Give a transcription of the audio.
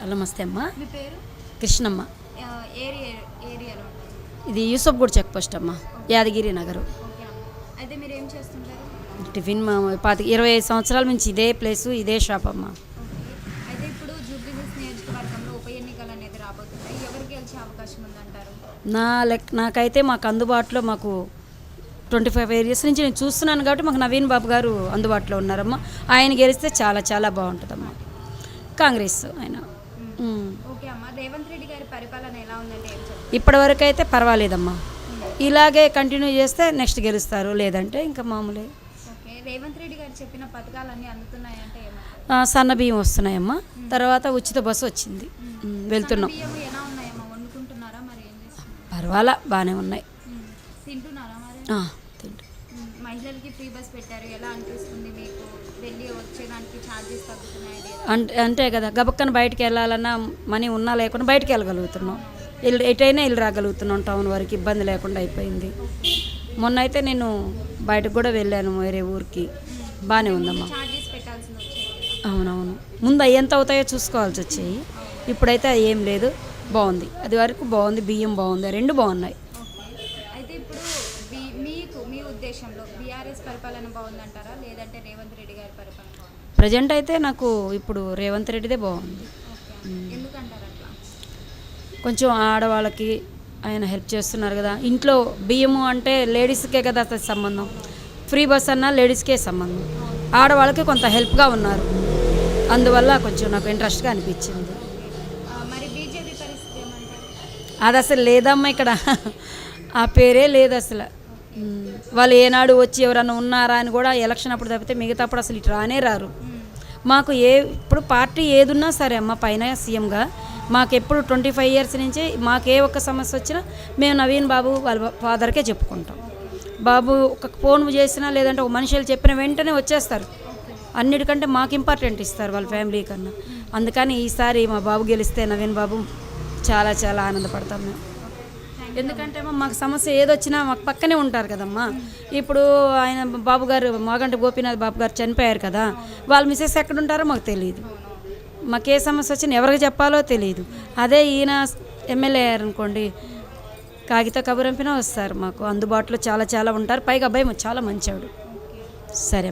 నమస్తే అమ్మ. మీ పేరు? కృష్ణమ్మ. ఏరియాలో ఇది యూసఫ్గూడ చెక్ పోస్ట్ అమ్మ, యాదగిరి నగరు. ఓకే అమ్మ. అయితే మీరు ఏం చేస్తుంటారు? టిఫిన్ 25 సంవత్సరాల నుంచి ఇదే ప్లేసు, ఇదే షాప్ అమ్మ. ఓకే. అయితే ఇప్పుడు జూబ్లీహిల్స్ నియోజకవర్గంలో ఉప ఎన్నికలు అనేది రాబోతున్నాయి. ఎవరికి గెలిచే అవకాశం ఉందంటారు? నాకైతే మాకు అందుబాటులో మాకు 25 ఇయర్స్ నుంచి నేను చూస్తున్నాను కాబట్టి మాకు నవీన్ బాబు గారు అందుబాటులో ఉన్నారమ్మా. ఆయన గెలిస్తే చాలా చాలా బాగుంటుందమ్మా. కాంగ్రెస్ ఆయన. ఓకే అమ్మ. రేవంత్ రెడ్డి గారి పరిపాలన ఎలా ఉందంటే ఏం చెప్తారు? ఇప్పటివరకు అయితే పర్వాలేదమ్మా. ఇలాగే కంటిన్యూ చేస్తే నెక్స్ట్ గెలుస్తారు, లేదంటే ఇంకా మామూలే. ఓకే. రేవంత్ రెడ్డి గారు చెప్పిన పథకాలన్నీ అందుతున్నాయంటే ఏమంటారు? సన్న బియ్యం వస్తున్నాయమ్మా. తర్వాత ఉచిత బస్సు వచ్చింది, వెళ్తున్నాం. బియ్యం ఎలా ఉన్నాయమ్మా? వండుకుంటున్నారా? మరి ఏం చేస్తున్నారు? పర్వాలా, బాగానే ఉన్నాయి. తింటున్నారా మరి? తింటు. మహిళలకి ఫ్రీ బస్ పెట్టారు, ఎలా అనిపిస్తుంది మీకు? వెళ్ళి వచ్చేదానికి ఛార్జెస్ తగ్గుతున్నాయి అంటే కదా, గబక్కన బయటికి వెళ్ళాలన్నా మనీ ఉన్నా లేకుండా బయటికి వెళ్ళగలుగుతున్నాం, ఎటైనా వెళ్ళి రాగలుగుతున్నాం. టౌన్ వరకు ఇబ్బంది లేకుండా అయిపోయింది. మొన్న అయితే నేను బయటకు కూడా వెళ్ళాను, వేరే ఊరికి. బాగానే ఉందమ్మా. ఛార్జెస్ పెట్టాల్సింది వచ్చేది. అవునవును, ముందు అవి ఎంత అవుతాయో చూసుకోవాల్సి వచ్చాయి. ఇప్పుడైతే అది ఏం లేదు, బాగుంది. అది వరకు బాగుంది, బియ్యం బాగుంది, రెండు బాగున్నాయి. అయితే ఇప్పుడు మీ ఉద్దేశంలో బీఆర్ఎస్ పరిపాలన బాగుందంటారా, లేదంటే రేవంత్ రెడ్డి గారి పరిపాలన బాగుంది? ప్రజెంట్ అయితే నాకు ఇప్పుడు రేవంత్ రెడ్డిదే బాగుంది. ఎందుకంటారు అట్లా? కొంచెం ఆడవాళ్ళకి ఆయన హెల్ప్ చేస్తున్నారు కదా. ఇంట్లో బియ్యము అంటే లేడీస్కే కదా అసలు సంబంధం. ఫ్రీ బస్ అన్నా లేడీస్కే సంబంధం. ఆడవాళ్ళకి కొంత హెల్ప్గా ఉన్నారు, అందువల్ల కొంచెం నాకు ఇంట్రెస్ట్గా అనిపించింది. మరి బీజేపీ పరిస్థితి ఏమంటారు? అది అసలు లేదమ్మా ఇక్కడ, ఆ పేరే లేదు అసలు. వాళ్ళు ఏనాడు వచ్చి ఎవరన్నా ఉన్నారా అని కూడా ఎలక్షన్ అప్పుడు తప్పితే మిగతా అప్పుడు అసలు ఇటు రానే రారు. మాకు ఇప్పుడు పార్టీ ఏదున్నా సరే అమ్మ, పైన సీఎంగా మాకు ఎప్పుడు 25 ఇయర్స్ నుంచి మాకు ఏ ఒక్క సమస్య వచ్చినా మేము నవీన్ బాబు వాళ్ళ ఫాదర్కే చెప్పుకుంటాం. బాబు ఒక ఫోన్ చేసినా లేదంటే ఒక మనుషులు చెప్పిన వెంటనే వచ్చేస్తారు. అన్నిటికంటే మాకు ఇంపార్టెంట్ ఇస్తారు వాళ్ళ ఫ్యామిలీ కన్నా. అందుకని ఈసారి మా బాబు గెలిస్తే నవీన్ బాబు చాలా చాలా ఆనందపడతాం మేము. ఎందుకంటే మాకు సమస్య ఏదొచ్చినా మాకు పక్కనే ఉంటారు కదమ్మా. ఇప్పుడు ఆయన బాబు గారు మాగంటి గోపీనాథ్ బాబు గారు చనిపోయారు కదా, వాళ్ళ మిసెస్ ఎక్కడ ఉంటారో మాకు తెలియదు. మాకే సమస్య వచ్చినా ఎవరికి చెప్పాలో తెలియదు. అదే ఈయన ఎమ్మెల్యే అనుకోండి, కాగిత కబురంపినా వస్తారు, మాకు అందుబాటులో చాలా చాలా ఉంటారు. పైగా అబ్బాయి చాలా మంచివాడు. సరే.